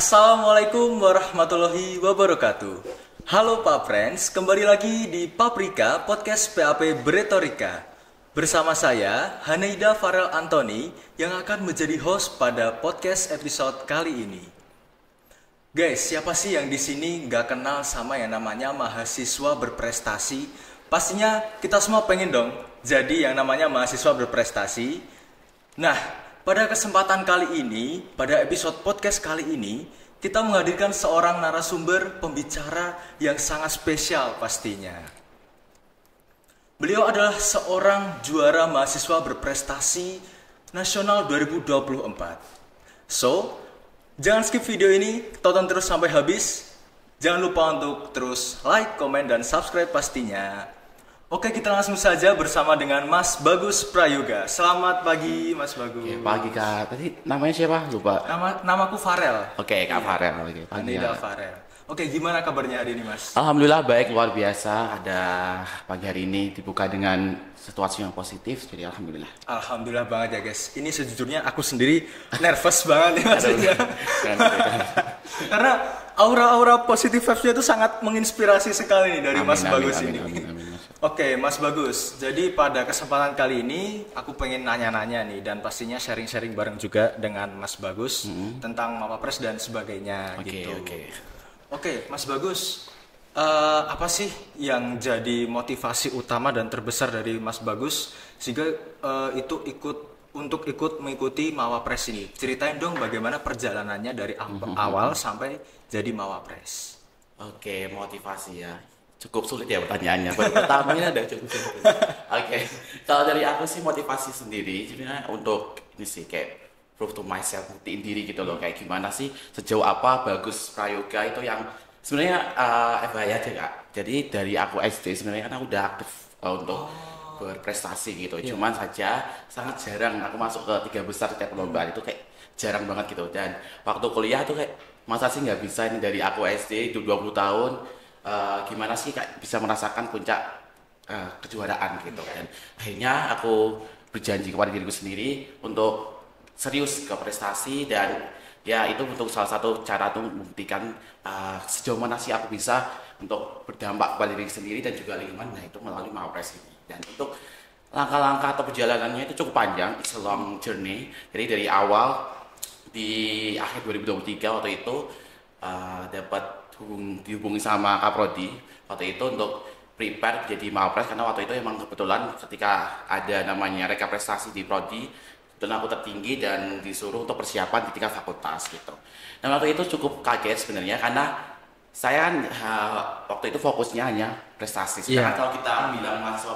Assalamualaikum warahmatullahi wabarakatuh. Halo Pak Friends, kembali lagi di Paprika Podcast PAP Beretorika. Bersama saya, Haneida Farel Antoni, yang akan menjadi host pada podcast episode kali ini. Guys, siapa sih yang di sini nggak kenal sama yang namanya mahasiswa berprestasi? Pastinya kita semua pengen dong jadi yang namanya mahasiswa berprestasi. Nah, pada kesempatan kali ini, pada episode podcast kali ini, kita menghadirkan seorang narasumber pembicara yang sangat spesial pastinya. Beliau adalah seorang juara mahasiswa berprestasi nasional 2024. So, jangan skip video ini, tonton terus sampai habis. Jangan lupa untuk terus like, komen, dan subscribe pastinya. Oke, kita langsung saja bersama dengan Mas Bagus Prayoga. Selamat pagi, Mas Bagus. Oke, pagi Kak. Tadi namanya siapa? Lupa. Namaku Farel. Oke, Kak Farel. Oke, pagi. Haneida Farel. Oke, gimana kabarnya hari ini, Mas? Alhamdulillah baik, luar biasa. Ada pagi hari ini dibuka dengan situasi yang positif, jadi alhamdulillah. Alhamdulillah banget ya, guys. Ini sejujurnya aku sendiri nervous banget nih, Mas. Karena aura-aura positif vibes-nya itu sangat menginspirasi sekali nih dari Mas Bagus ini. Amin. Oke, Mas Bagus. Jadi pada kesempatan kali ini aku pengen nanya-nanya nih dan pastinya sharing-sharing bareng juga dengan Mas Bagus tentang Mapapres dan sebagainya gitu. Oke, Mas Bagus. Apa sih yang jadi motivasi utama dan terbesar dari Mas Bagus sehingga itu ikut mengikuti Mawapres ini? Ceritain dong bagaimana perjalanannya dari awal sampai jadi Mawapres. Oke, motivasi ya. Cukup sulit ya pertanyaannya. Pertamanya ada cukup sulit. Oke, kalau dari aku sih motivasi sendiri sebenarnya untuk ini sih kayak prove to myself, buktiin diri gitu loh. Kayak gimana sih, sejauh apa Bagus Prayoga itu yang sebenarnya FYI aja Kak. Jadi dari aku SD sebenarnya kan aku udah aktif untuk berprestasi gitu. Cuman saja sangat jarang aku masuk ke 3 besar setiap perlombaan itu kayak jarang banget gitu. Dan waktu kuliah tuh kayak masa sih nggak bisa ini dari aku SD itu 20 tahun. Gimana sih Kak bisa merasakan puncak kejuaraan gitu kan. Akhirnya aku berjanji kepada diriku sendiri untuk serius ke prestasi dan ya itu untuk salah satu cara untuk membuktikan sejauh mana sih aku bisa untuk berdampak kepada diri sendiri dan juga lingkungan. Nah itu melalui Mawapres ini. Dan untuk langkah-langkah atau perjalanannya itu cukup panjang, it's a long journey. Jadi dari awal di akhir 2023 waktu itu dapat dihubungi sama Kak Prodi waktu itu untuk prepare jadi Mawapres karena waktu itu emang kebetulan ketika ada namanya reka prestasi di Prodi dan aku tertinggi dan disuruh untuk persiapan di tingkat fakultas gitu. Dan waktu itu cukup kaget sebenarnya karena saya waktu itu fokusnya hanya prestasi. Sedangkan kalau kita bilang mahasiswa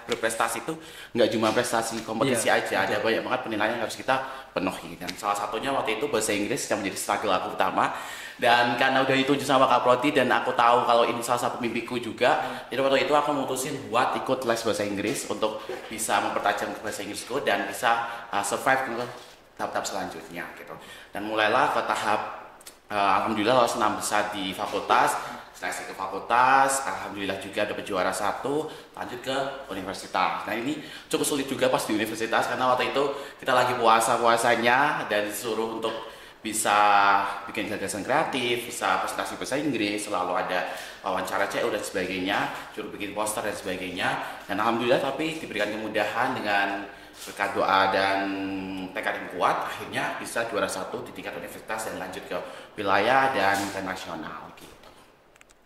berprestasi itu nggak cuma prestasi kompetisi aja, ada banyak banget penilaian yang harus kita penuhi. Dan salah satunya waktu itu bahasa Inggris yang menjadi struggle aku utama. Dan karena udah dituju sama Kak Prodi dan aku tahu kalau ini salah satu mimpiku juga, jadi waktu itu aku mutusin buat ikut les bahasa Inggris untuk bisa mempertajam bahasa Inggrisku dan bisa survive ke tahap-tahap selanjutnya gitu. Dan mulailah ke tahap alhamdulillah lolos 6 besar di fakultas, seleksi ke fakultas, alhamdulillah juga dapat juara 1, lanjut ke universitas. Nah ini cukup sulit juga pas di universitas karena waktu itu kita lagi puasanya dan disuruh untuk bisa bikin gagasan kreatif, bisa presentasi bahasa Inggris, selalu ada wawancara CU dan sebagainya, suruh bikin poster dan sebagainya. Dan alhamdulillah tapi diberikan kemudahan dengan berkat doa dan tekad yang kuat, akhirnya bisa juara 1 di tingkat universitas dan lanjut ke wilayah dan internasional gitu.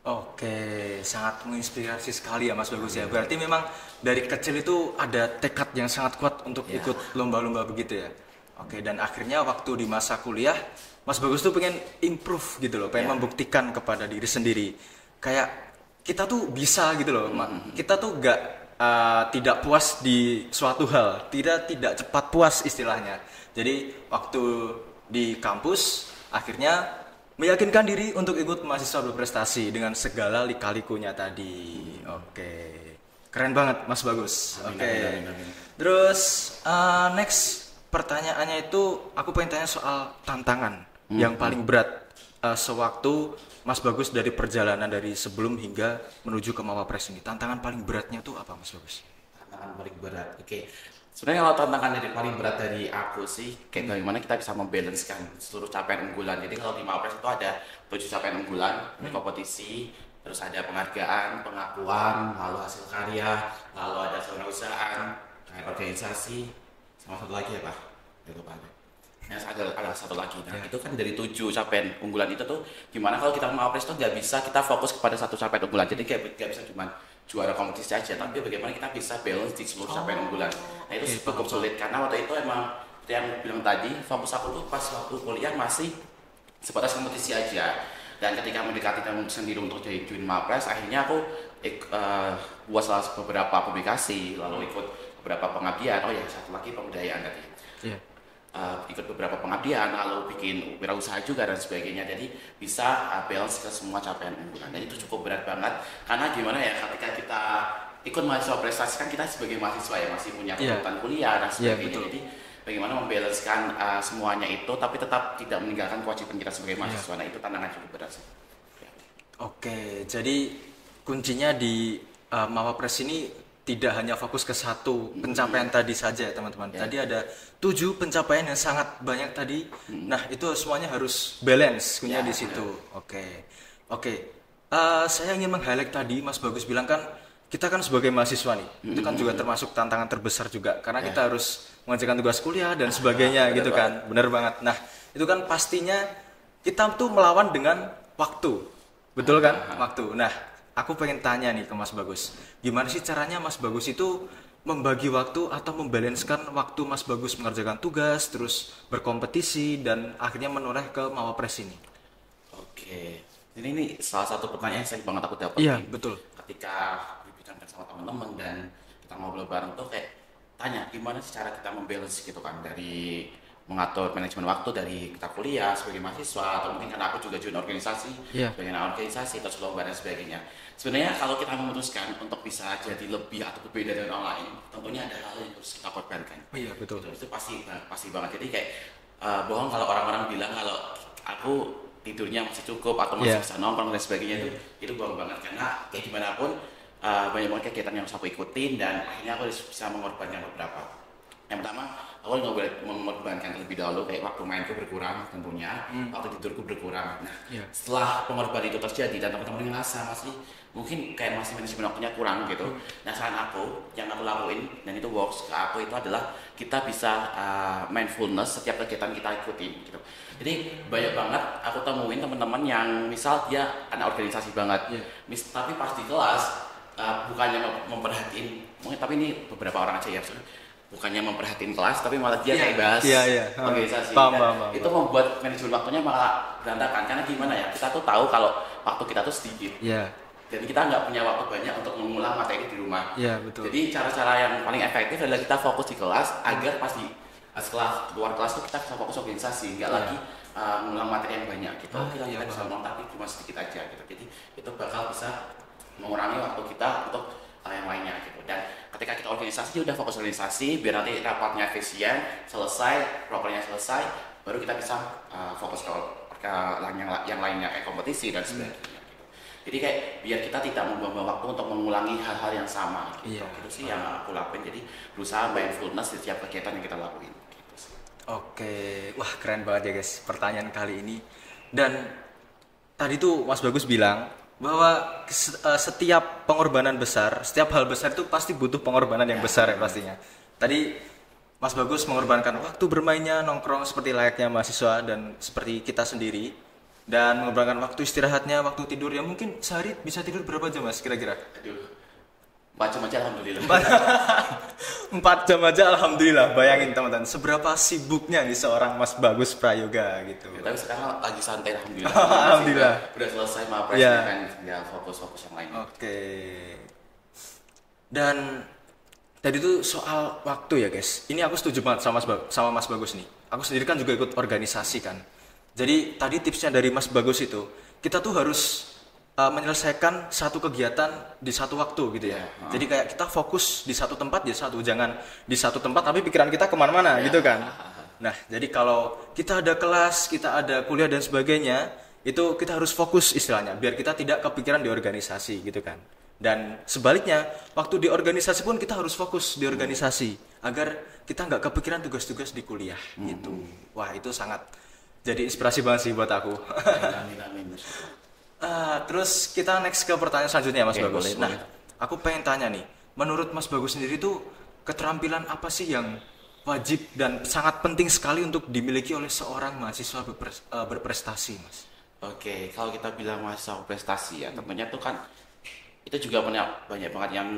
Oke, sangat menginspirasi sekali ya Mas Bagus ya. Berarti memang dari kecil itu ada tekad yang sangat kuat untuk ikut lomba-lomba begitu ya. Oke, dan akhirnya waktu di masa kuliah, Mas Bagus tuh pengen improve gitu loh, pengen membuktikan kepada diri sendiri. Kayak kita tuh bisa gitu loh, kita tuh tidak puas di suatu hal, tidak cepat puas istilahnya. Jadi waktu di kampus, akhirnya meyakinkan diri untuk ikut mahasiswa berprestasi dengan segala lika-likunya tadi. Oke, keren banget Mas Bagus. Oke, terus next pertanyaannya itu aku pengen tanya soal tantangan yang paling berat sewaktu Mas Bagus dari perjalanan dari sebelum hingga menuju ke Mawapres ini. Tantangan paling beratnya tuh apa Mas Bagus? tantangan paling berat. Oke. Sebenarnya kalau tantangan dari paling berat dari aku sih, kayak bagaimana kita bisa membalancekan seluruh capaian unggulan. Jadi kalau di Mapres itu ada 7 capaian unggulan, ada kompetisi, terus ada penghargaan, pengakuan, lalu hasil karya, lalu ada kewirausahaan, organisasi, sama satu lagi apa? Itu lupa. Ada satu lagi. Nah, itu kan dari 7 capaian unggulan itu tuh gimana kalau kita mau Mapres itu nggak bisa kita fokus kepada satu capaian unggulan. Jadi kayak nggak bisa cuma juara kompetisi aja, tapi bagaimana kita bisa balance di seluruh capaian unggulan. Nah itu cukup sulit karena waktu itu emang yang bilang tadi fokus aku tuh pas waktu kuliah masih sebatas kompetisi aja. Dan ketika mendekati tahun sendiri untuk jadi join Mapres, akhirnya aku buat salah beberapa publikasi, lalu ikut beberapa pengabdian. Oh ya, satu lagi pembudayaan tadi. Ikut beberapa pengabdian, lalu bikin wirausaha juga dan sebagainya. Jadi bisa balance ke semua capaian unggulan. Dan itu cukup berat banget karena gimana ya, ketika kita ikut mahasiswa prestasi kan kita sebagai mahasiswa ya masih punya tuntutan kuliah dan sebagainya. Jadi bagaimana membalancekan semuanya itu tapi tetap tidak meninggalkan kewajiban kita sebagai mahasiswa. Nah itu tantangan cukup berat sih. Oke, jadi kuncinya di Mapres ini tidak hanya fokus ke satu pencapaian tadi saja teman-teman. Tadi ada 7 pencapaian yang sangat banyak tadi. Nah itu semuanya harus balance punya di situ. Oke. Saya ingin meng-highlight tadi Mas Bagus bilang kan kita kan sebagai mahasiswa nih, itu kan juga termasuk tantangan terbesar juga karena kita harus mengerjakan tugas kuliah dan sebagainya gitu kan. Benar banget. Nah itu kan pastinya kita tuh melawan dengan waktu, betul kan? Waktu. Nah aku pengen tanya nih ke Mas Bagus, gimana sih caranya Mas Bagus itu membagi waktu atau membalancekan waktu Mas Bagus mengerjakan tugas, terus berkompetisi, dan akhirnya menoleh ke Mapres ini? Oke, ini salah satu pertanyaan yang sering banget aku dapat. Iya, betul. Ketika berbicara sama teman-teman dan kita ngobrol bareng tuh kayak tanya gimana sih cara kita membalance gitu kan, dari mengatur manajemen waktu dari kita kuliah sebagai mahasiswa atau mungkin karena aku juga join organisasi sebagai organisasi terus lomba dan sebagainya. Sebenarnya kalau kita memutuskan untuk bisa jadi lebih atau berbeda dari orang lain, tentunya ada hal yang harus kita korbankan. Iya betul. Itu pasti banget. Jadi kayak bohong kalau orang-orang bilang kalau aku tidurnya masih cukup atau masih bisa nongkrong dan sebagainya, itu bohong banget karena kayak gimana pun banyak banget kegiatan yang harus aku ikutin dan akhirnya aku bisa mengorbankan beberapa. Yang pertama, aku nggak boleh mengorbankan terlebih dahulu kayak waktu mainku berkurang tentunya, waktu tidurku berkurang. Nah, setelah pengorbanan itu terjadi dan teman-teman ngerasa masih mungkin kayak masih manajemen waktunya kurang gitu. Nah, saran aku yang aku lakuin dan itu works ke aku itu adalah kita bisa mindfulness setiap kegiatan kita ikutin gitu. Jadi banyak banget aku temuin teman-teman yang misal dia anak organisasi banget, tapi pas di kelas bukannya memperhatiin, mungkin tapi ini beberapa orang aja ya. Bukannya memperhatiin kelas, tapi malah dia kayak bahas organisasi. Itu membuat manajemen waktunya malah berantakan. Karena gimana ya, kita tuh tahu kalau waktu kita tuh sedikit. Dan kita nggak punya waktu banyak untuk mengulang materi di rumah. Betul. Jadi cara-cara yang paling efektif adalah kita fokus di kelas agar pasti setelah keluar kelas tuh kita bisa fokus organisasi, nggak lagi mengulang materi yang banyak. Kita bisa mengulang tapi cuma sedikit aja gitu. Jadi itu bakal bisa mengurangi waktu kita untuk yang lainnya gitu. Dan ketika kita organisasi udah fokus organisasi biar nanti rapatnya efisien selesai, propernya selesai, baru kita bisa fokus ke yang lainnya kayak kompetisi dan sebagainya gitu. Jadi kayak biar kita tidak membuang waktu untuk mengulangi hal-hal yang sama gitu. Itu sih yang aku lakuin, jadi berusaha mindfulness di setiap kegiatan yang kita lakuin gitu sih. Oke, wah keren banget ya guys pertanyaan kali ini. Dan tadi tuh Mas Bagus bilang bahwa setiap pengorbanan besar, setiap hal besar itu pasti butuh pengorbanan yang besar ya pastinya. Tadi Mas Bagus mengorbankan waktu bermainnya, nongkrong seperti layaknya mahasiswa dan seperti kita sendiri, dan mengorbankan waktu istirahatnya, waktu tidur yang mungkin sehari bisa tidur berapa jam Mas kira-kira? Aduh, 4 jam aja alhamdulillah. 4 jam aja alhamdulillah. Bayangin teman-teman seberapa sibuknya nih seorang Mas Bagus Prayoga gitu. Tapi sekarang lagi santai alhamdulillah. Alhamdulillah. Udah selesai Mapres kan tinggal fokus yang lain. Oke. Dan tadi tuh soal waktu ya guys. Ini aku setuju banget sama Mas Bagus nih. Aku sendiri kan juga ikut organisasi kan. Jadi tadi tipsnya dari Mas Bagus itu, kita tuh harus menyelesaikan satu kegiatan di satu waktu gitu ya. Jadi kayak kita fokus di satu tempat ya satu, jangan di satu tempat tapi pikiran kita kemana-mana gitu kan. Nah jadi kalau kita ada kelas, kita ada kuliah dan sebagainya, itu kita harus fokus istilahnya biar kita tidak kepikiran di organisasi gitu kan. Dan sebaliknya, waktu di organisasi pun kita harus fokus di organisasi agar kita nggak kepikiran tugas-tugas di kuliah gitu. Wah, itu sangat jadi inspirasi banget sih buat aku. Amin, amin. Terus kita next ke pertanyaan selanjutnya Mas Oke, Bagus. boleh, Nah, boleh. aku pengen tanya nih, menurut Mas Bagus sendiri tuh keterampilan apa sih yang wajib dan sangat penting sekali untuk dimiliki oleh seorang mahasiswa berprestasi, Mas? Oke, kalau kita bilang mahasiswa prestasi ya, tentunya tuh kan itu juga banyak banget yang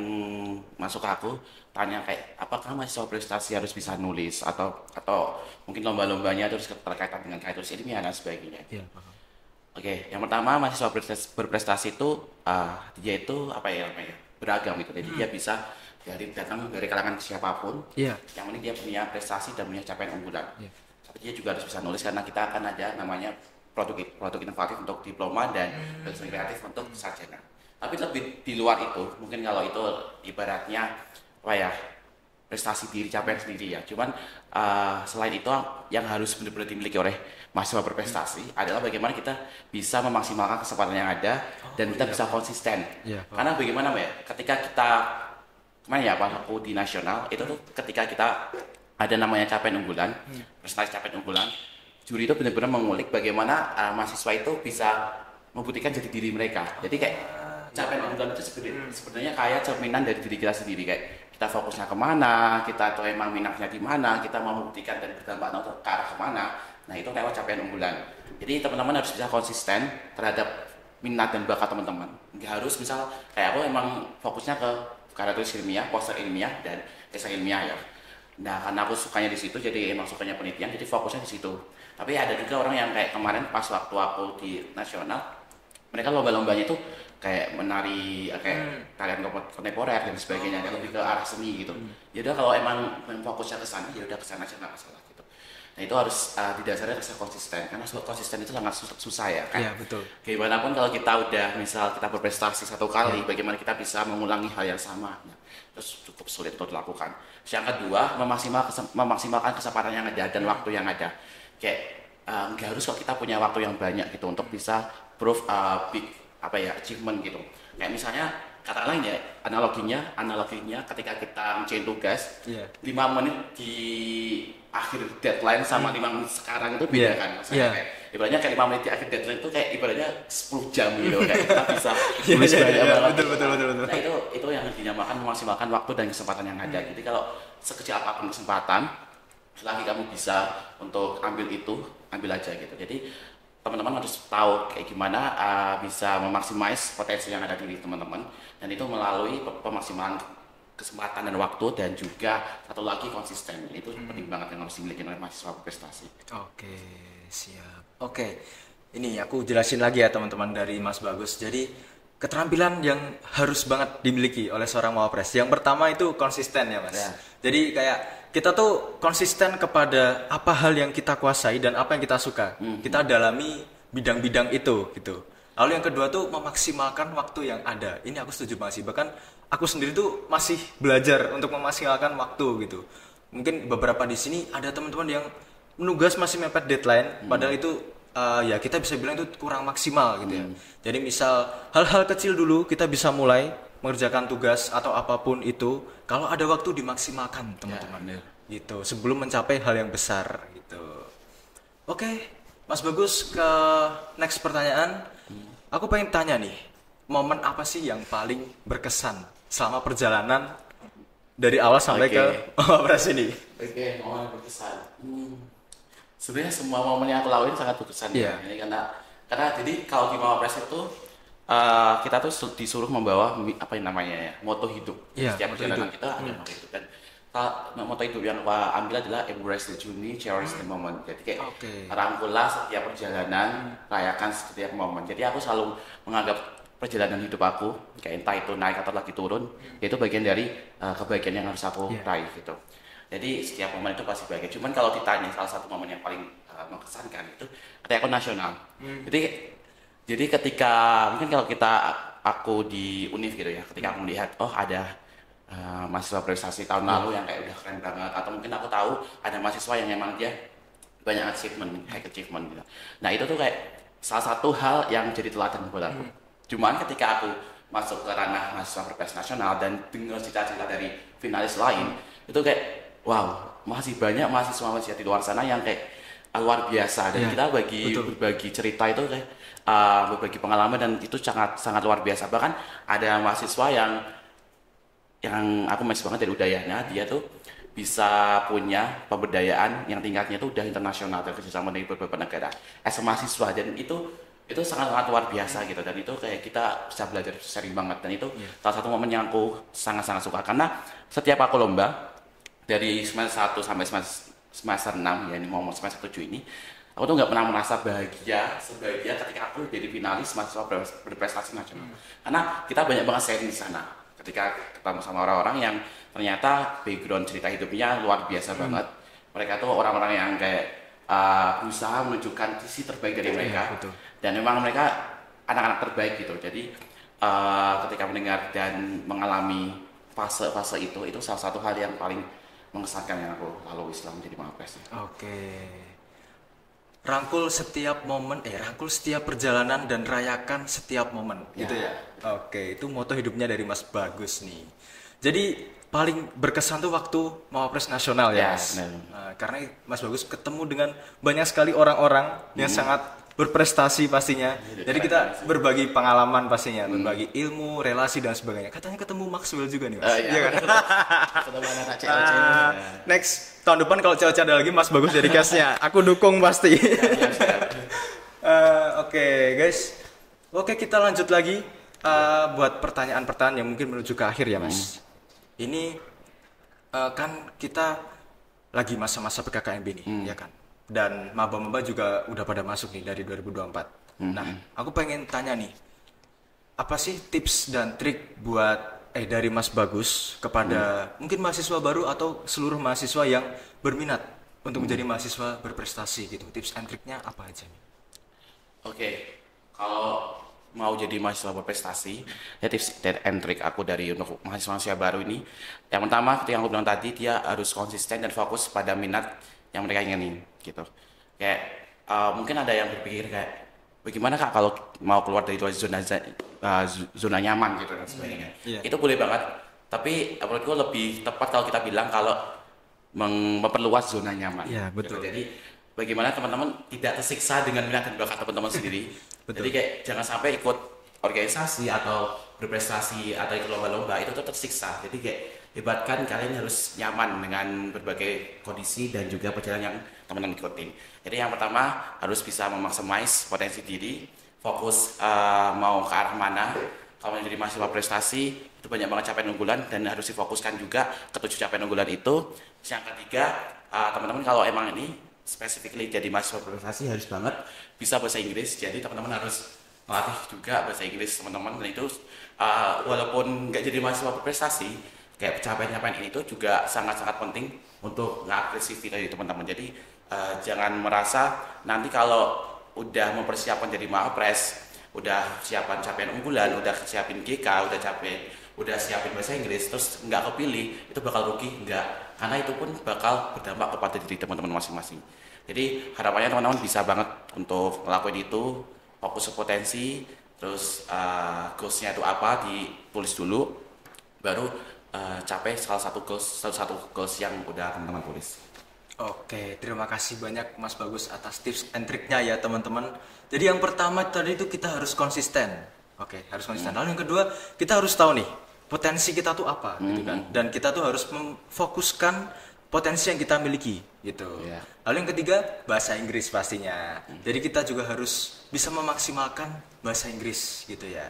masuk ke aku tanya kayak apakah mahasiswa prestasi harus bisa nulis atau mungkin lomba-lombanya terus terkaitan dengan kayak tulis ilmiah dan sebagainya. Iya, paham. Oke, yang pertama mahasiswa berprestasi itu dia itu apa ya namanya beragam gitu. Jadi dia bisa datang dari kalangan siapapun. Iya. Yang penting dia punya prestasi dan punya capaian unggulan. Iya. Tapi dia juga harus bisa nulis karena kita akan ada namanya produk inovatif untuk diploma dan produk kreatif untuk sarjana. Tapi lebih di luar itu, mungkin kalau itu ibaratnya apa ya prestasi diri capaian sendiri ya. Cuman selain itu yang harus benar-benar dimiliki oleh mahasiswa berprestasi adalah bagaimana kita bisa memaksimalkan kesempatan yang ada dan kita bisa konsisten. Iya, Pak. Karena bagaimana Mbak ya, ketika kita kemana ya pas aku di nasional itu tuh ketika kita ada namanya capaian unggulan, prestasi capaian unggulan, juri itu benar-benar mengulik bagaimana mahasiswa itu bisa membuktikan jadi diri mereka. Jadi kayak capaian unggulan itu sebenarnya kayak cerminan dari diri kita sendiri kayak kita fokusnya kemana, kita atau emang minatnya di mana, kita mau membuktikan dan berdampak ke arah kemana. Nah itu lewat capaian unggulan. Jadi teman-teman harus bisa konsisten terhadap minat dan bakat teman-teman. Nggak harus misal kayak aku emang fokusnya ke karya tulis ilmiah, poster ilmiah dan esai ilmiah ya. Nah karena aku sukanya di situ, jadi emang sukanya penelitian, jadi fokusnya di situ. Tapi ada juga orang yang kayak kemarin pas waktu aku di nasional, mereka lomba-lombanya itu kayak menari kayak tarian kontemporer dan sebagainya, kayak lebih ke arah seni gitu. Ya udah kalau emang fokusnya ke sana, ya udah ke sana aja nggak masalah gitu. Nah itu harus didasarkan rasa konsisten, karena konsisten itu sangat susah ya kan. Iya, betul. Bagaimanapun kalau kita udah misal kita berprestasi satu kali, bagaimana kita bisa mengulangi hal yang sama, nah, terus cukup sulit untuk dilakukan. Terus yang kedua, memaksimalkan kesempatan yang ada dan waktu yang ada. Kayak nggak harus kok kita punya waktu yang banyak gitu untuk bisa proof big apa ya achievement gitu. Kayak misalnya kata lain ya analoginya ketika kita ngerjain tugas 5 menit di akhir deadline sama 5 menit sekarang itu beda kan. Maksudnya kayak ibaratnya kayak 5 menit di akhir deadline itu kayak ibaratnya 10 jam gitu kayak kita bisa tulis banyak banget. Betul. Nah itu yang dinamakan memaksimalkan waktu dan kesempatan yang ada. Jadi kalau sekecil apapun kesempatan selagi kamu bisa untuk ambil itu, ambil aja gitu. Jadi teman-teman harus tahu kayak gimana bisa memaksimais potensi yang ada di diri teman-teman, dan itu melalui pemaksimalan kesempatan dan waktu, dan juga satu lagi konsisten. Itu penting banget yang harus dimiliki oleh mahasiswa berprestasi. Oke, siap. Oke, ini aku jelasin lagi ya teman-teman dari Mas Bagus. Jadi keterampilan yang harus banget dimiliki oleh seorang mawapres. Yang pertama itu konsisten ya Mas. Ya. Jadi kayak kita tuh konsisten kepada apa hal yang kita kuasai dan apa yang kita suka. Kita dalami bidang-bidang itu gitu. Lalu yang kedua tuh memaksimalkan waktu yang ada. Ini aku setuju banget sih. Bahkan aku sendiri tuh masih belajar untuk memaksimalkan waktu gitu. Mungkin beberapa di sini ada teman-teman yang menugas masih mepet deadline, padahal itu ya kita bisa bilang itu kurang maksimal gitu ya. Jadi misal hal-hal kecil dulu kita bisa mulai mengerjakan tugas atau apapun itu, kalau ada waktu dimaksimalkan teman-teman gitu sebelum mencapai hal yang besar gitu. Oke, Mas Bagus, ke next pertanyaan. Aku pengen tanya nih, momen apa sih yang paling berkesan selama perjalanan dari awal sampai ke Mawapres ini? Oke, momen berkesan. Sebenarnya semua momen yang aku lakuin sangat berkesan ya. Ini karena jadi kalau di Mawapres itu kita tuh disuruh membawa apa yang namanya ya moto hidup. Setiap perjalanan kita ada moto hidup, dan moto hidup yang aku ambil adalah embrace the journey, cherish the moment. Jadi kayak rangkulah setiap perjalanan, rayakan setiap momen. Jadi aku selalu menganggap perjalanan hidup aku, kayak entah itu naik atau lagi turun, itu bagian dari kebahagiaan yang harus aku raih gitu. Jadi setiap momen itu pasti bahagia. Cuman kalau ditanya salah satu momen yang paling mengesankan itu ketika aku nasional. Jadi ketika mungkin kalau aku di Univ gitu ya, ketika aku melihat ada mahasiswa prestasi tahun lalu yang kayak udah keren banget, atau mungkin aku tahu ada mahasiswa yang memang dia banyak achievement, high achievement gitu. Nah itu tuh kayak salah satu hal yang jadi teladan buat aku. Cuman ketika aku masuk ke ranah mahasiswa berprestasi nasional dan dengar cita-cita dari finalis lain, itu kayak wow, masih banyak mahasiswa di luar sana yang kayak luar biasa, dan kita berbagi cerita itu kayak berbagi pengalaman, dan itu sangat sangat luar biasa. Bahkan ada mahasiswa yang aku match banget dari Udayana, dia tuh bisa punya pemberdayaan yang tingkatnya itu udah internasional dan kerjasama dengan beberapa negara as mahasiswa, dan itu sangat-sangat luar biasa gitu, dan itu kayak kita bisa belajar sharing banget, dan itu salah satu momen yang aku sangat-sangat suka, karena setiap aku lomba dari semester 1 sampai semester 6 ya, ini mau semester 7 ini, aku tuh nggak pernah merasa bahagia sebahagia ketika aku jadi finalis mahasiswa berprestasi nasional, karena kita banyak banget sharing di sana ketika ketemu sama orang-orang yang ternyata background cerita hidupnya luar biasa banget. Mereka tuh orang-orang yang kayak berusaha menunjukkan sisi terbaik dari mereka, dan memang mereka anak-anak terbaik gitu. Jadi ketika mendengar dan mengalami fase-fase itu salah satu hal yang paling mengesankan yang aku lalui selama menjadi Mapres. Oke. Rangkul setiap momen, rangkul setiap perjalanan dan rayakan setiap momen, gitu ya. Oke, itu moto hidupnya dari Mas Bagus nih. Jadi paling berkesan tuh waktu Mapres nasional ya, Mas. Karena Mas Bagus ketemu dengan banyak sekali orang-orang yang sangat berprestasi pastinya. Jadi kita berbagi pengalaman pastinya, berbagi ilmu, relasi dan sebagainya. Katanya ketemu Maxwell juga nih, Mas. Iya kan? Ketemu anak cewek. Next tahun depan kalau cewek ada lagi, Mas Bagus jadi guest-nya. Aku dukung pasti. Oke, guys. Oke, kita lanjut lagi buat pertanyaan-pertanyaan yang mungkin menuju ke akhir ya, Mas. Ini kan kita lagi masa-masa PKKMB nih, ya kan? Dan maba-maba juga udah pada masuk nih dari 2024. Nah, aku pengen tanya nih, apa sih tips dan trik buat dari Mas Bagus kepada mungkin mahasiswa baru atau seluruh mahasiswa yang berminat untuk menjadi mahasiswa berprestasi gitu? Tips and triknya apa aja nih? Oke, kalau mau jadi mahasiswa berprestasi, ya tips and trik aku dari untuk mahasiswa baru ini, yang pertama ketika aku bilang tadi, dia harus konsisten dan fokus pada minat yang mereka inginin gitu. Kayak mungkin ada yang berpikir kayak bagaimana Kak kalau mau keluar dari zona nyaman gitu dan sebagainya. Itu boleh banget, tapi menurutku lebih tepat kalau kita bilang kalau memperluas zona nyaman. Iya, betul. Gitu. Jadi bagaimana teman-teman tidak tersiksa dengan minat dan bakat teman-teman sendiri. Jadi kayak jangan sampai ikut organisasi atau berprestasi atau ikut lomba-lomba itu tuh tersiksa. Jadi kayak hebatkan kalian harus nyaman dengan berbagai kondisi dan juga perjalanan yang teman-teman ikutin. Jadi yang pertama harus bisa memaksimaisi potensi diri, fokus mau ke arah mana. Kalau menjadi mahasiswa prestasi itu banyak banget capaian unggulan dan harus difokuskan juga ke 7 capaian unggulan itu. Yang ketiga, teman-teman kalau emang ini specifically jadi mahasiswa prestasi harus banget bisa bahasa Inggris. Jadi teman-teman harus melatih juga bahasa Inggris teman-teman, dan itu walaupun nggak jadi mahasiswa berprestasi, kayak pencapaian-pencapaian ini tuh juga sangat-sangat penting untuk ngapresiasi dari teman-teman. Jadi jangan merasa nanti kalau udah mempersiapkan jadi Mapres, udah siapin capaian unggulan, udah siapin GK, udah siapin bahasa Inggris, terus nggak kepilih, itu bakal rugi. Enggak, karena itu pun bakal berdampak kepada diri teman-teman masing-masing. Jadi harapannya teman-teman bisa banget untuk ngelakuin itu, fokus ke potensi, terus goals-nya itu apa, ditulis dulu, baru capai salah satu goals yang udah teman-teman tulis. Oke, terima kasih banyak Mas Bagus atas tips and triknya ya teman-teman. Jadi yang pertama tadi itu kita harus konsisten. Oke, harus konsisten. Lalu yang kedua, kita harus tahu nih potensi kita tuh apa gitu kan. Dan kita tuh harus memfokuskan potensi yang kita miliki gitu. Lalu yang ketiga, bahasa Inggris pastinya. Jadi kita juga harus bisa memaksimalkan bahasa Inggris gitu ya.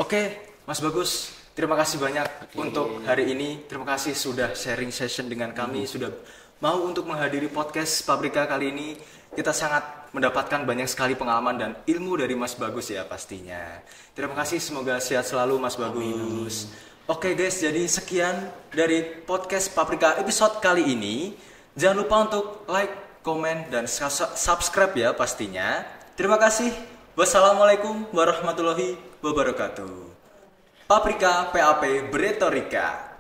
Oke, Mas Bagus, terima kasih banyak untuk hari ini. Terima kasih sudah sharing session dengan kami, sudah mau untuk menghadiri podcast Paprika kali ini. Kita sangat mendapatkan banyak sekali pengalaman dan ilmu dari Mas Bagus ya pastinya. Terima kasih, semoga sehat selalu Mas Bagus. Oke guys, jadi sekian dari podcast Paprika episode kali ini. Jangan lupa untuk like, komen, dan subscribe ya pastinya. Terima kasih. Wassalamualaikum warahmatullahi wabarakatuh. Paprika PAP Beretorika.